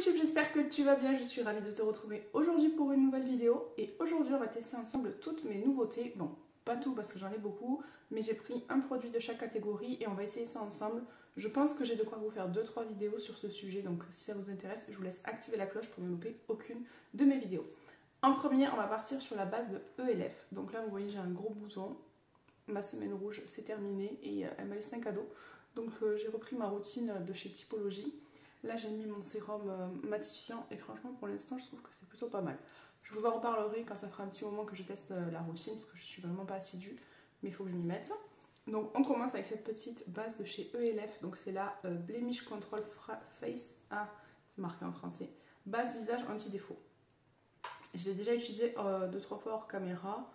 YouTube, j'espère que tu vas bien, je suis ravie de te retrouver aujourd'hui pour une nouvelle vidéo. Et aujourd'hui on va tester ensemble toutes mes nouveautés. Bon, pas tout parce que j'en ai beaucoup, mais j'ai pris un produit de chaque catégorie et on va essayer ça ensemble. Je pense que j'ai de quoi vous faire 2-3 vidéos sur ce sujet, donc si ça vous intéresse, je vous laisse activer la cloche pour ne louper aucune de mes vidéos. En premier, on va partir sur la base de ELF. Donc là vous voyez j'ai un gros blouson, ma semaine rouge c'est terminé et elle m'a laissé un cadeau. Donc j'ai repris ma routine de chez Typologie. Là j'ai mis mon sérum matifiant et franchement pour l'instant je trouve que c'est plutôt pas mal. Je vous en reparlerai quand ça fera un petit moment que je teste la routine parce que je suis vraiment pas assidue, mais il faut que je m'y mette. Donc on commence avec cette petite base de chez ELF, donc c'est la Blemish Control Face, c'est marqué en français, base visage anti-défaut. Je l'ai déjà utilisée 2-3 fois hors caméra,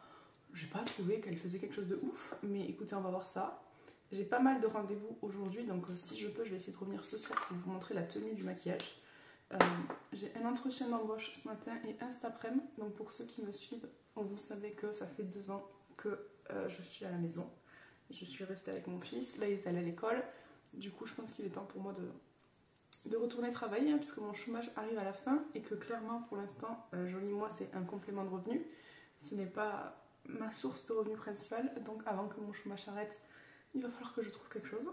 j'ai pas trouvé qu'elle faisait quelque chose de ouf, mais écoutez on va voir ça. J'ai pas mal de rendez-vous aujourd'hui, donc si je peux, je vais essayer de revenir ce soir pour vous montrer la tenue du maquillage. J'ai un entretien d'embauche ce matin et un cet après-midi. Donc pour ceux qui me suivent, vous savez que ça fait 2 ans que je suis à la maison. Je suis restée avec mon fils, là il est allé à l'école. Du coup je pense qu'il est temps pour moi de retourner travailler, puisque mon chômage arrive à la fin et que clairement pour l'instant, joli moi c'est un complément de revenu. Ce n'est pas ma source de revenu principale, donc avant que mon chômage s'arrête, il va falloir que je trouve quelque chose.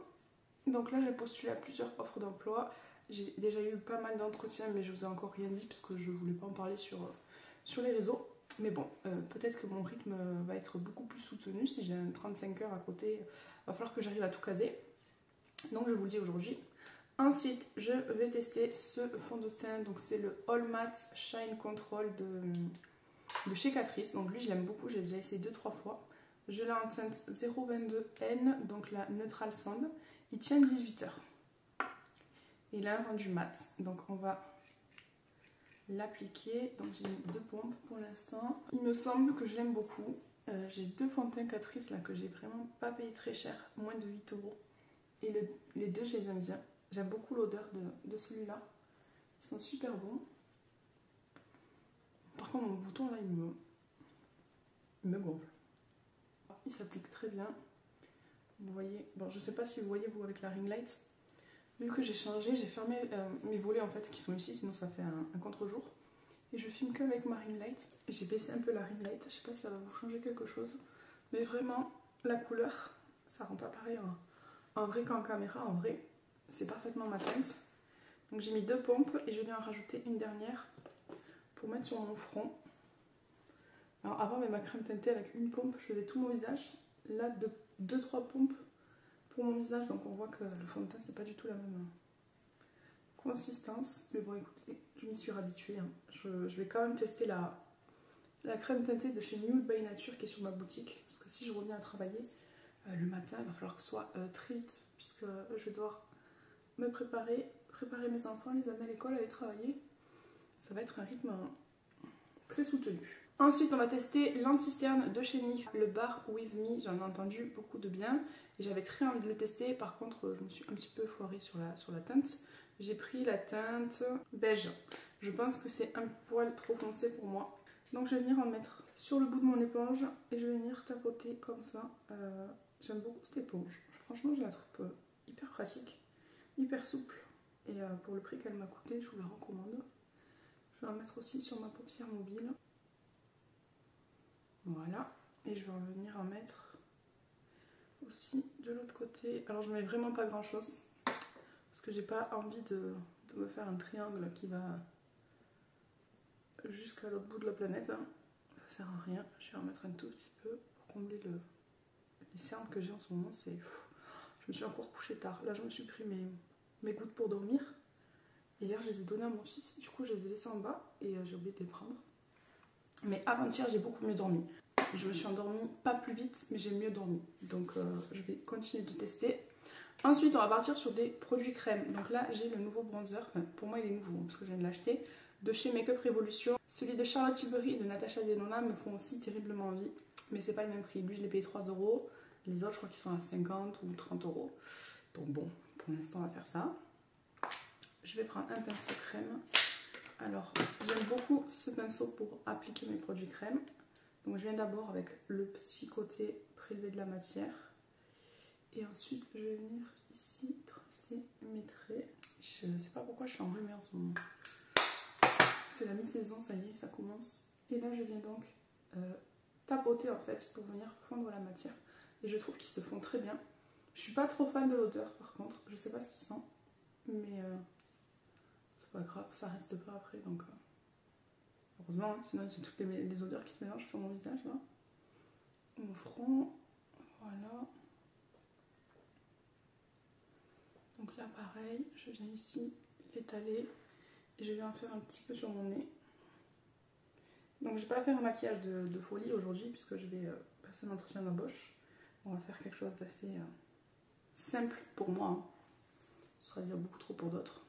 Donc là j'ai postulé à plusieurs offres d'emploi. J'ai déjà eu pas mal d'entretiens mais je vous ai encore rien dit parce que je voulais pas en parler sur les réseaux. Mais bon, peut-être que mon rythme va être beaucoup plus soutenu. Si j'ai un 35 heures à côté, il va falloir que j'arrive à tout caser. Donc je vous le dis aujourd'hui. Ensuite je vais tester ce fond de teint. Donc c'est le All Matte Shine Control de chez Catrice. Donc lui je l'aime beaucoup, j'ai déjà essayé 2-3 fois. Je l'ai en teinte 022N, donc la Neutral Sand. Il tient 18 heures. Et il a un rendu mat. Donc on va l'appliquer. Donc j'ai mis 2 pompes pour l'instant. Il me semble que je l'aime beaucoup. J'ai 2 fonds de teint Catrice là que j'ai vraiment pas payé très cher, moins de 8 euros. Et les deux je les aime bien. J'aime beaucoup l'odeur de celui-là. Ils sont super bons. Par contre mon bouton là il me gonfle. Il s'applique très bien. Vous voyez, bon je sais pas si vous voyez vous avec la ring light. Vu que j'ai changé, j'ai fermé mes volets en fait qui sont ici, sinon ça fait un contre-jour. Et je filme qu'avec ma ring light. J'ai baissé un peu la ring light, je sais pas si ça va vous changer quelque chose. Mais vraiment, la couleur, ça rend pas pareil en vrai qu'en caméra. En vrai, c'est parfaitement ma teinte. Donc j'ai mis 2 pompes et je viens en rajouter une dernière pour mettre sur mon front. Alors avant avec ma crème teintée avec une pompe, je faisais tout mon visage. Là 2-3 pompes pour mon visage, donc on voit que le fond de teint c'est pas du tout la même consistance. Mais bon écoutez, je m'y suis habituée. Hein. Je vais quand même tester la crème teintée de chez Nude by Nature qui est sur ma boutique. Parce que si je reviens à travailler le matin, il va falloir que ce soit très vite. Puisque je vais devoir me préparer mes enfants, les amener à l'école, aller travailler. Ça va être un rythme très soutenu. Ensuite on va tester l'anti-cerne de chez NYX, le Bar With Me. J'en ai entendu beaucoup de bien et j'avais très envie de le tester. Par contre je me suis un petit peu foirée sur la teinte. J'ai pris la teinte beige. Je pense que c'est un poil trop foncé pour moi. Donc je vais venir en mettre sur le bout de mon éponge et je vais venir tapoter comme ça. J'aime beaucoup cette éponge. Franchement je la trouve hyper pratique, hyper souple. Et pour le prix qu'elle m'a coûté, je vous la recommande. Je vais en mettre aussi sur ma paupière mobile. Voilà. Et je vais venir en mettre aussi de l'autre côté. Alors je mets vraiment pas grand chose. Parce que j'ai pas envie de me faire un triangle qui va jusqu'à l'autre bout de la planète. Hein. Ça sert à rien. Je vais en mettre un tout petit peu pour combler les cernes que j'ai en ce moment. Je me suis encore couchée tard. Là je me suis pris mes gouttes pour dormir. Et hier je les ai données à mon fils, du coup je les ai laissées en bas et j'ai oublié de les prendre. Mais avant-hier j'ai beaucoup mieux dormi. Je me suis endormie pas plus vite mais j'ai mieux dormi. Donc je vais continuer de tester. Ensuite on va partir sur des produits crème. Donc là j'ai le nouveau bronzer, enfin pour moi il est nouveau parce que je viens de l'acheter, de chez Makeup Revolution. Celui de Charlotte Tilbury et de Natasha Denona me font aussi terriblement envie. Mais c'est pas le même prix, lui je l'ai payé 3 €. Les autres je crois qu'ils sont à 50 ou 30 €. Donc bon, pour l'instant on va faire ça. Je vais prendre un pinceau crème. Alors, j'aime beaucoup ce pinceau pour appliquer mes produits crème. Donc, je viens d'abord avec le petit côté prélevé de la matière. Et ensuite, je vais venir ici tracer mes traits. Je ne sais pas pourquoi je suis enrhumée en ce moment. C'est la mi-saison, ça y est, ça commence. Et là je viens donc tapoter en fait pour venir fondre la matière. Et je trouve qu'ils se font très bien. Je suis pas trop fan de l'odeur par contre, je sais pas ce qu'ils sent. Mais c'est pas grave, ça reste pas après donc... heureusement, hein, sinon j'ai toutes les odeurs qui se mélangent sur mon visage là. Mon front, voilà. Donc là pareil, je viens ici l'étaler et je vais en faire un petit peu sur mon nez. Donc je vais pas faire un maquillage de folie aujourd'hui puisque je vais passer un entretien d'embauche. On va faire quelque chose d'assez simple pour moi, hein. Ce sera déjà beaucoup trop pour d'autres.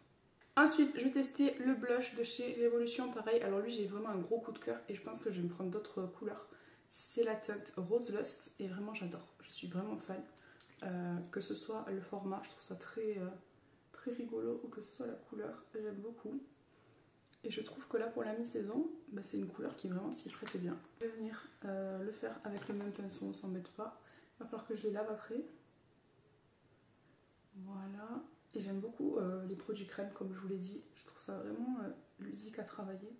Ensuite, je vais tester le blush de chez Révolution, pareil. Alors lui, j'ai vraiment un gros coup de cœur et je pense que je vais me prendre d'autres couleurs. C'est la teinte Rose Lust et vraiment j'adore. Je suis vraiment fan. Que ce soit le format, je trouve ça très, très rigolo, ou que ce soit la couleur, j'aime beaucoup. Et je trouve que là, pour la mi-saison, bah, c'est une couleur qui vraiment s'y prête bien. Je vais venir le faire avec le même pinceau, on s'embête pas. Il va falloir que je les lave après. Voilà. Et j'aime beaucoup les produits crème, comme je vous l'ai dit. Je trouve ça vraiment ludique à travailler.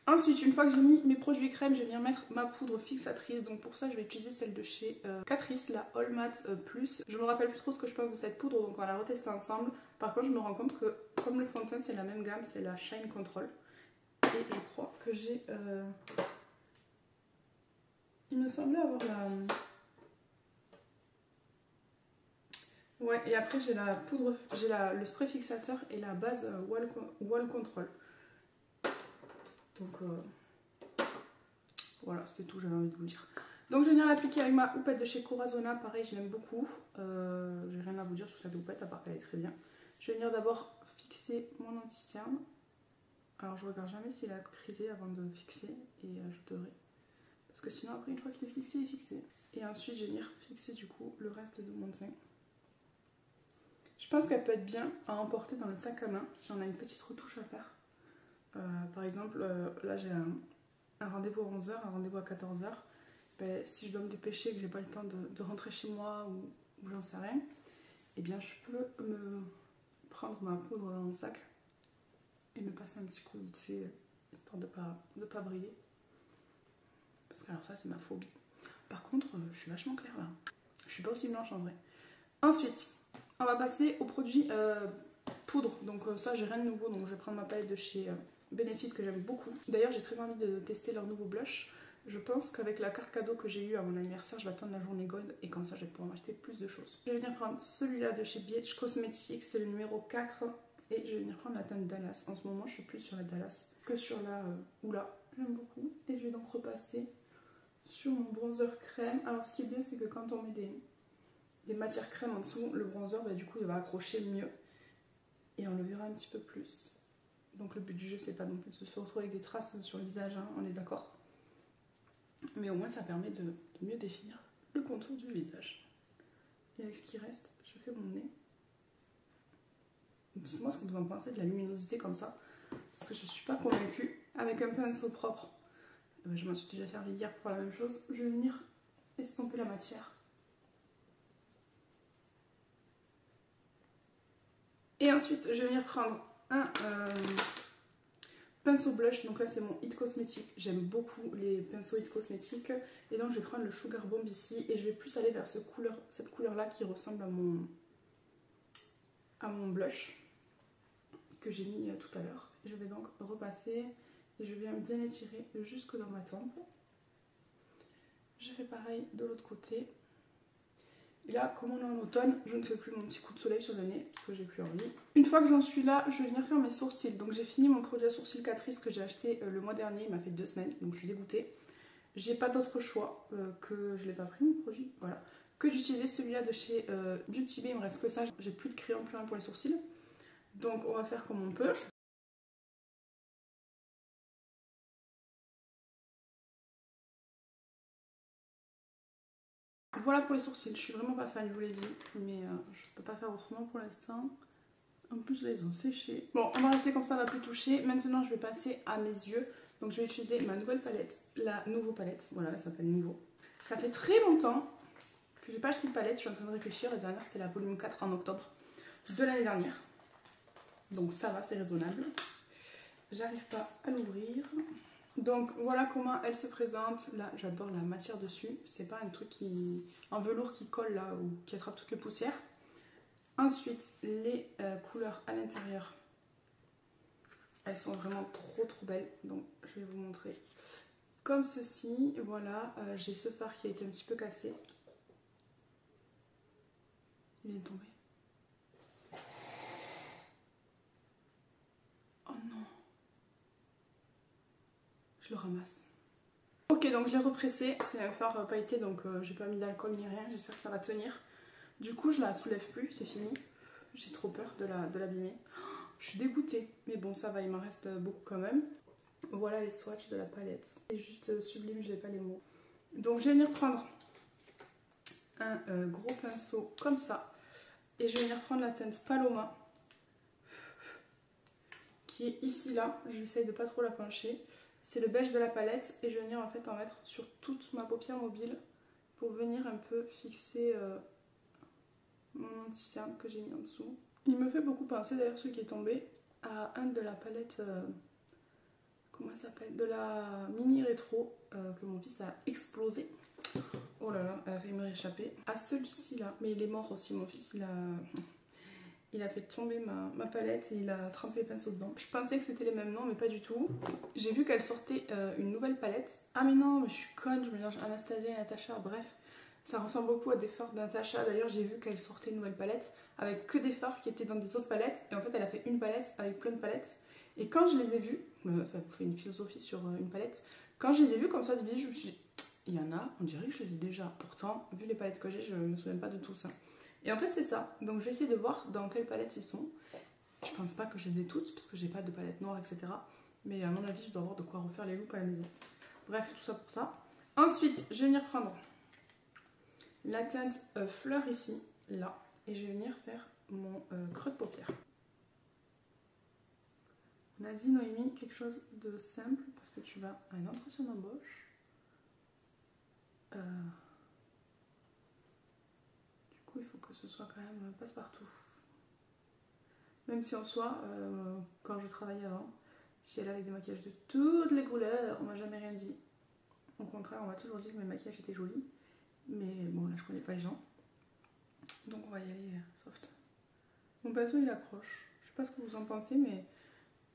Ensuite, une fois que j'ai mis mes produits crème, je vais venir mettre ma poudre fixatrice. Donc pour ça, je vais utiliser celle de chez Catrice, la All Matte Plus. Je me rappelle plus trop ce que je pense de cette poudre, donc on va la retester ensemble. Par contre, je me rends compte que comme le fond de teint, c'est la même gamme, c'est la Shine Control. Et je crois que j'ai... il me semblait avoir la... Ouais, et après j'ai la poudre, j'ai le spray fixateur et la base Wall Control. Donc voilà, c'était tout, j'avais envie de vous le dire. Donc je vais venir l'appliquer avec ma houppette de chez Corazona, pareil, je l'aime beaucoup. J'ai rien à vous dire sur cette houppette, à part qu'elle est très bien. Je vais venir d'abord fixer mon anti-cerne. Alors je regarde jamais s'il a crisé avant de fixer, et je devrais. Parce que sinon après, une fois qu'il est fixé, il est fixé. Et ensuite je vais venir fixer du coup le reste de mon teint. Je pense qu'elle peut être bien à emporter dans le sac à main si on a une petite retouche à faire. Par exemple, là j'ai un rendez-vous à 11 h, un rendez-vous à 14 h. Ben, si je dois me dépêcher et que j'ai pas le temps de rentrer chez moi ou j'en sais rien, eh bien je peux me prendre ma poudre dans mon sac et me passer un petit coup vite fait, histoire de pas briller. Parce que alors ça c'est ma phobie. Par contre, je suis vachement claire là. Je suis pas aussi blanche en vrai. Ensuite, on va passer au produit poudre. Donc ça j'ai rien de nouveau, donc je vais prendre ma palette de chez Benefit que j'aime beaucoup. D'ailleurs j'ai très envie de tester leur nouveau blush. Je pense qu'avec la carte cadeau que j'ai eue à mon anniversaire, je vais attendre la journée gold et comme ça je vais pouvoir m'acheter plus de choses. Je vais venir prendre celui-là de chez Beach Cosmetics, c'est le numéro 4. Et je vais venir prendre la teinte Dallas. En ce moment je suis plus sur la Dallas que sur la Oula. J'aime beaucoup. Et je vais donc repasser sur mon bronzer crème. Alors ce qui est bien c'est que quand on met des matières crème en dessous, le bronzer bah, du coup il va accrocher mieux. Et on le verra un petit peu plus. Donc le but du jeu c'est pas non plus de se retrouver avec des traces sur le visage, hein, on est d'accord. Mais au moins ça permet de mieux définir le contour du visage. Et avec ce qui reste, je fais mon nez. Dites-moi ce que vous en pensez de la luminosité comme ça. Parce que je suis pas convaincue. Avec un pinceau propre, je m'en suis déjà servi hier pour la même chose. Je vais venir estomper la matière. Et ensuite je vais venir prendre un pinceau blush, donc là c'est mon It Cosmetics, j'aime beaucoup les pinceaux It Cosmetics, et donc je vais prendre le Sugar Bomb ici, et je vais plus aller vers cette couleur là qui ressemble à mon blush que j'ai mis tout à l'heure. Je vais donc repasser, et je viens bien étirer jusque dans ma tempe. Je fais pareil de l'autre côté. Et là, comme on est en automne, je ne fais plus mon petit coup de soleil sur le nez parce que j'ai plus envie. Une fois que j'en suis là, je vais venir faire mes sourcils. Donc j'ai fini mon produit à sourcils Catrice que j'ai acheté le mois dernier, il m'a fait 2 semaines, donc je suis dégoûtée. J'ai pas d'autre choix que je l'ai pas pris mon produit, voilà. Que d'utiliser celui-là de chez Beauty Bay, il me reste que ça, j'ai plus de crayon plus rien pour les sourcils. Donc on va faire comme on peut. Voilà pour les sourcils, je suis vraiment pas fan, je vous l'ai dit, mais je peux pas faire autrement pour l'instant. En plus là ils ont séché. Bon, on va rester comme ça, on va plus toucher. Maintenant je vais passer à mes yeux. Donc je vais utiliser ma nouvelle palette, la Nouveau palette. Voilà, elle s'appelle Nouveau. Ça fait très longtemps que j'ai pas acheté de palette, je suis en train de réfléchir. La dernière c'était la volume 4 en octobre de l'année dernière. Donc ça va, c'est raisonnable. j'arrive pas à l'ouvrir. Donc voilà comment elle se présente. Là j'adore la matière dessus, c'est pas un truc qui... un velours qui colle là ou qui attrape toutes les poussières. Ensuite les couleurs à l'intérieur, elles sont vraiment trop belles, donc je vais vous montrer comme ceci. Voilà, j'ai ce fard qui a été un petit peu cassé, il vient de tomber. Oh non, je le ramasse. Ok, donc je l'ai repressé, c'est un fard pailleté, donc j'ai pas mis d'alcool ni rien, j'espère que ça va tenir. Du coup je la soulève plus, c'est fini. J'ai trop peur de l'abîmer. Je suis dégoûtée, mais bon ça va, il m'en reste beaucoup quand même. Voilà les swatchs de la palette. C'est juste sublime, j'ai pas les mots. Donc je vais venir prendre un gros pinceau comme ça. Et je vais venir prendre la teinte Paloma, qui est ici là. J'essaye de pas trop la pencher. C'est le beige de la palette. Et je vais venir en fait en mettre sur toute ma paupière mobile pour venir un peu fixer mon anti-cerne que j'ai mis en dessous. Il me fait beaucoup penser d'ailleurs, celui qui est tombé, à un de la palette, comment ça s'appelle, de la mini rétro que mon fils a explosé. Oh là là, elle a failli me réchapper. À celui-ci là, mais il est mort aussi, mon fils il a fait tomber ma palette et il a trempé les pinceaux dedans. Je pensais que c'était les mêmes noms mais pas du tout. J'ai vu qu'elle sortait une nouvelle palette. Ah mais non, mais je suis conne, je mélange Anastasia et Natasha, bref. Ça ressemble beaucoup à des fards de Natasha. D'ailleurs j'ai vu qu'elle sortait une nouvelle palette avec que des fards qui étaient dans des autres palettes. Et en fait elle a fait une palette avec plein de palettes. Et quand je les ai vus, enfin vous faites une philosophie sur une palette. Quand je les ai vus comme ça, je me suis dit, il y en a, on dirait que je les ai déjà. Pourtant, vu les palettes que j'ai, je me souviens pas de tout ça. Et en fait c'est ça, donc je vais essayer de voir dans quelle palette ils sont. Je pense pas que je les ai toutes parce que j'ai pas de palette noire, etc. Mais à mon avis je dois avoir de quoi refaire les looks à la maison. Bref, tout ça pour ça. Ensuite je vais venir prendre la teinte fleur ici, là. Et je vais venir faire mon creux de paupière. On a dit Noémie quelque chose de simple parce que tu vas à un entretien d'embauche. Il faut que ce soit quand même passe-partout. Même si en soi, quand je travaillais avant, j'y allais avec des maquillages de toutes les couleurs, on m'a jamais rien dit. Au contraire, on m'a toujours dit que mes maquillages étaient jolis. Mais bon, là je connais pas les gens. Donc on va y aller soft. Mon pinceau il accroche. Je sais pas ce que vous en pensez, mais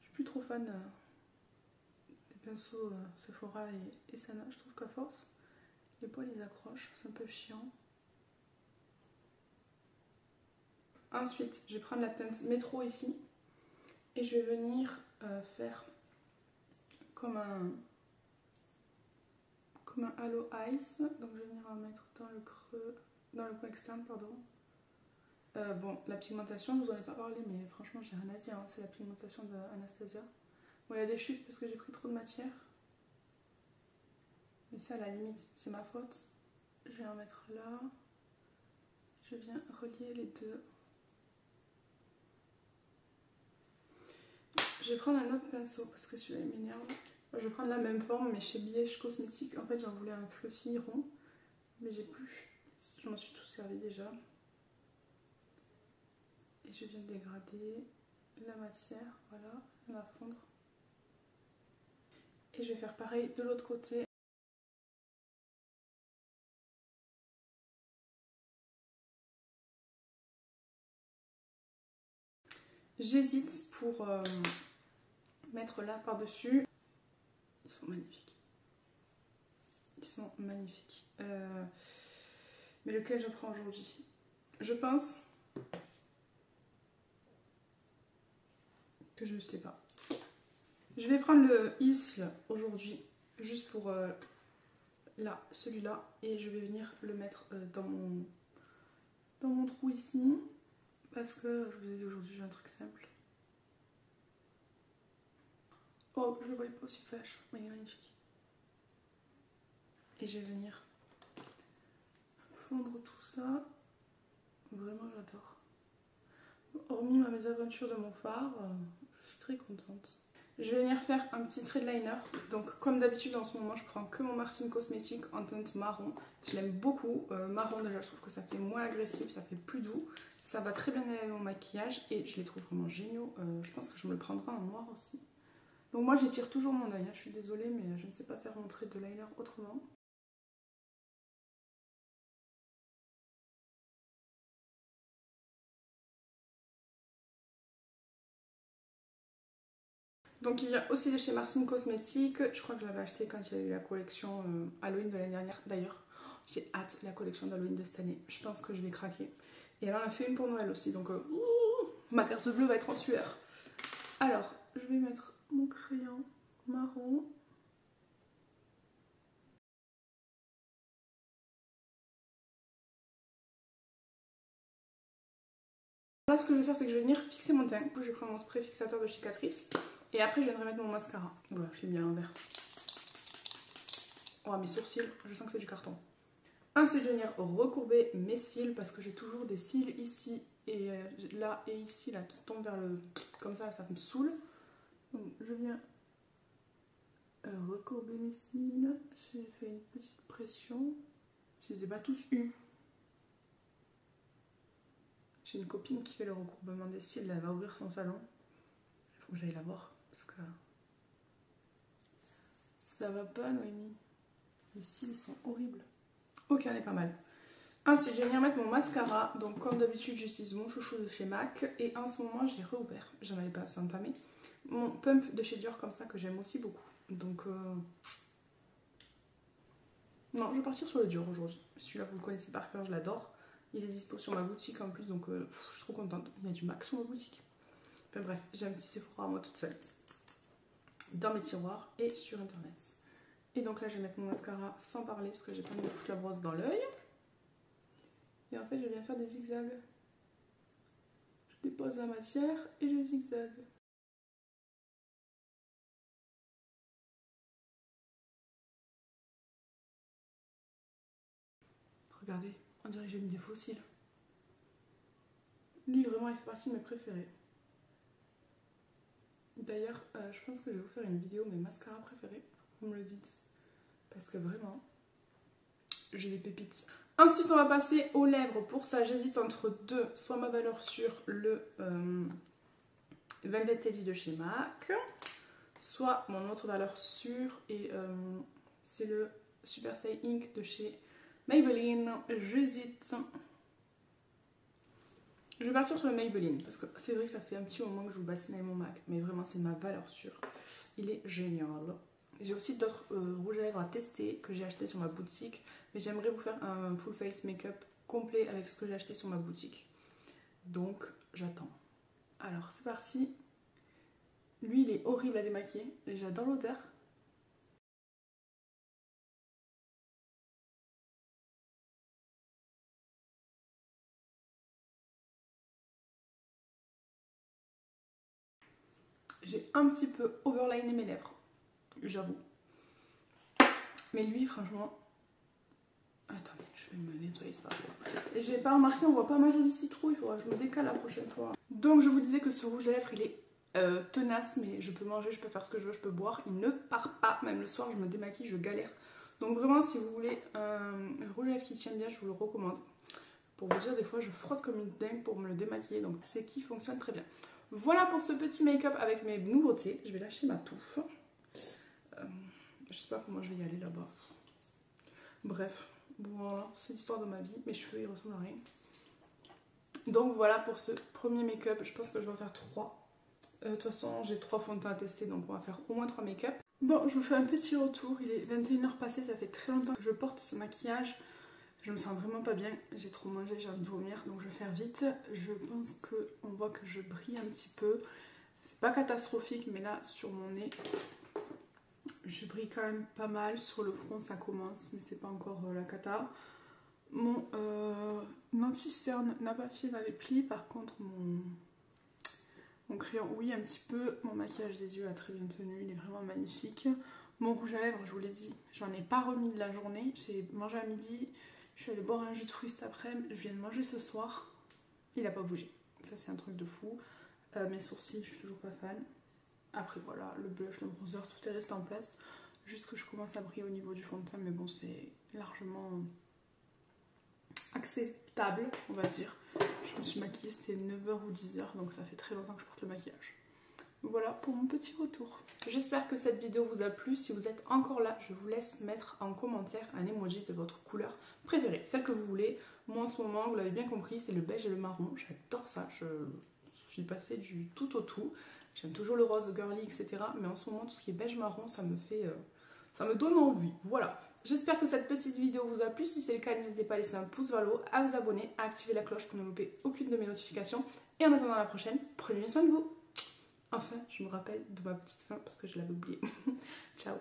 je suis plus trop fan des pinceaux Sephora et Sana. Je trouve qu'à force, les poils ils accrochent, c'est un peu chiant. Ensuite, je vais prendre la teinte Métro ici et je vais venir faire comme un halo ice. Donc je vais venir en mettre dans le creux, dans le coin externe, pardon. Bon, la pigmentation, je vous en ai pas parlé, mais franchement, j'ai rien à dire. Hein. C'est la pigmentation d'Anastasia. Bon, il y a des chutes parce que j'ai pris trop de matière. Mais ça, à la limite, c'est ma faute. Je vais en mettre là. Je viens relier les deux. Je vais prendre un autre pinceau parce que celui-là il m'énerve. Je vais prendre la même forme mais chez Biège Cosmétique. En fait j'en voulais un fluffy rond mais j'ai plus. Je m'en suis tout servi déjà. Et je viens de dégrader la matière, voilà, elle va fondre. Et je vais faire pareil de l'autre côté. J'hésite pour mettre là par-dessus. Ils sont magnifiques. Ils sont magnifiques. Mais lequel je prends aujourd'hui? Je pense que je ne sais pas. Je vais prendre le Isle aujourd'hui, juste pour là, celui-là. Et je vais venir le mettre dans mon trou ici. Parce que je vous ai dit aujourd'hui j'ai un truc simple. Oh, je le voyais pas aussi flash, mais il est magnifique. Et je vais venir fondre tout ça. Vraiment j'adore. Hormis ma mésaventure de mon fard, je suis très contente. Je vais venir faire un petit trait de liner. Donc comme d'habitude en ce moment je prends que mon Martine Cosmétique en teinte marron. Je l'aime beaucoup. Marron déjà je trouve que ça fait moins agressif, ça fait plus doux. Ça va très bien aller avec mon maquillage et je les trouve vraiment géniaux. Je pense que je me le prendrai en noir aussi. Donc moi j'étire toujours mon œil, hein. Je suis désolée mais je ne sais pas faire mon trait de liner autrement. Donc il y a aussi de chez Marcin Cosmetics, je crois que je l'avais acheté quand il y a eu la collection Halloween de l'année dernière. D'ailleurs, j'ai hâte de la collection d'Halloween de cette année, je pense que je vais craquer. Et elle en a fait une pour Noël aussi, donc ma carte bleue va être en sueur. Alors, je vais mettre mon crayon marron. Là, ce que je vais faire, c'est que je vais venir fixer mon teint. Je vais prendre mon spray fixateur de chez Catrice. Et après, je viendrai mettre mon mascara. Voilà, je l'ai mis à l'envers. Oh, mes sourcils, je sens que c'est du carton. Ensuite, je vais venir recourber mes cils parce que j'ai toujours des cils ici et là et ici là qui tombent vers le... Comme ça me saoule. Donc, je viens recourber mes cils. J'ai fait une petite pression. Je les ai pas tous eus. J'ai une copine qui fait le recourbement des cils. Elle va ouvrir son salon. Il faut que j'aille la voir parce que ça va pas, Noémie. Les cils sont horribles. Ok, on est pas mal. Ensuite, je vais venir mettre mon mascara. Donc, comme d'habitude, j'utilise mon chouchou de chez MAC. Et en ce moment, j'ai réouvert. J'en avais pas assez entamé. Mon pump de chez Dior, comme ça, que j'aime aussi beaucoup. Donc, non, je vais partir sur le Dior aujourd'hui. Celui-là, vous le connaissez par cœur, je l'adore. Il est dispo sur ma boutique en plus, donc je suis trop contente. Il y a du MAC sur ma boutique. Enfin bref, j'ai un petit Sephora à moi toute seule. Dans mes tiroirs et sur internet. Et donc là, je vais mettre mon mascara sans parler parce que j'ai pas envie de foutre la brosse dans l'œil. Et en fait, je viens faire des zigzags. Je dépose la matière et je zigzague. Regardez, on dirait que j'ai mis des fossiles. Lui, vraiment, il fait partie de mes préférés. D'ailleurs, je pense que je vais vous faire une vidéo mes mascaras préférés. Vous me le dites. Parce que vraiment, j'ai des pépites. Ensuite, on va passer aux lèvres. Pour ça, j'hésite entre deux. Soit ma valeur sûre, le Velvet Teddy de chez MAC. Soit mon autre valeur sûre. Et c'est le Super Stay Ink de chez Maybelline. J'hésite. Je vais partir sur le Maybelline. Parce que c'est vrai que ça fait un petit moment que je vous bassine avec mon MAC. Mais vraiment, c'est ma valeur sûre. Il est génial. J'ai aussi d'autres rouges à lèvres à tester que j'ai acheté sur ma boutique. Mais j'aimerais vous faire un full face make-up complet avec ce que j'ai acheté sur ma boutique. Donc j'attends. Alors c'est parti. Lui il est horrible à démaquiller. Et j'adore l'odeur. J'ai un petit peu overliné mes lèvres. J'avoue. Mais lui franchement... Attendez, je vais me nettoyer ça. Et j'ai pas remarqué, on voit pas ma jolie citrouille, il faudra que je me décale la prochaine fois. Donc je vous disais que ce rouge à lèvres il est tenace, mais je peux manger, je peux faire ce que je veux, je peux boire. Il ne part pas, même le soir je me démaquille, je galère. Donc vraiment si vous voulez un rouge à lèvres qui tient bien, je vous le recommande. Pour vous dire, des fois je frotte comme une dingue pour me le démaquiller, donc c'est qui fonctionne très bien. Voilà pour ce petit make-up avec mes nouveautés. Je vais lâcher ma touffe. Je sais pas comment je vais y aller là-bas. Bref. Voilà, c'est l'histoire de ma vie. Mes cheveux, ils ressemblent à rien. Donc voilà pour ce premier make-up. Je pense que je vais en faire 3. De toute façon, j'ai 3 fonds de teint à tester, donc on va faire au moins 3 make-up. Bon, je vous fais un petit retour. Il est 21h passé, ça fait très longtemps que je porte ce maquillage. Je me sens vraiment pas bien. J'ai trop mangé, j'ai envie de vomir, donc je vais faire vite. Je pense qu'on voit que je brille un petit peu. C'est pas catastrophique, mais là, sur mon nez... je brille quand même pas mal. Sur le front ça commence, mais c'est pas encore la cata. Mon anti-cerne n'a pas fait dans les plis. Par contre mon crayon oui un petit peu. Mon maquillage des yeux a très bien tenu, il est vraiment magnifique. Mon rouge à lèvres, je vous l'ai dit, j'en ai pas remis de la journée. J'ai mangé à midi, je suis allée boire un jus de fruits cet après-midi, je viens de manger ce soir. Il a pas bougé, ça c'est un truc de fou. Mes sourcils, je suis toujours pas fan. Après voilà, le blush, le bronzer, tout est resté en place. Juste que je commence à briller au niveau du fond de teint, mais bon, c'est largement acceptable, on va dire. Je me suis maquillée, c'était 9h ou 10h, donc ça fait très longtemps que je porte le maquillage. Voilà pour mon petit retour. J'espère que cette vidéo vous a plu. Si vous êtes encore là, je vous laisse mettre en commentaire un emoji de votre couleur préférée, celle que vous voulez. Moi en ce moment, vous l'avez bien compris, c'est le beige et le marron. J'adore ça, je suis passée du tout au tout. J'aime toujours le rose girly, etc. Mais en ce moment, tout ce qui est beige marron, ça me donne envie. Voilà. J'espère que cette petite vidéo vous a plu. Si c'est le cas, n'hésitez pas à laisser un pouce vers le haut, à vous abonner, à activer la cloche pour ne louper aucune de mes notifications. Et en attendant la prochaine, prenez soin de vous. Enfin, je me rappelle de ma petite fin parce que je l'avais oublié. Ciao.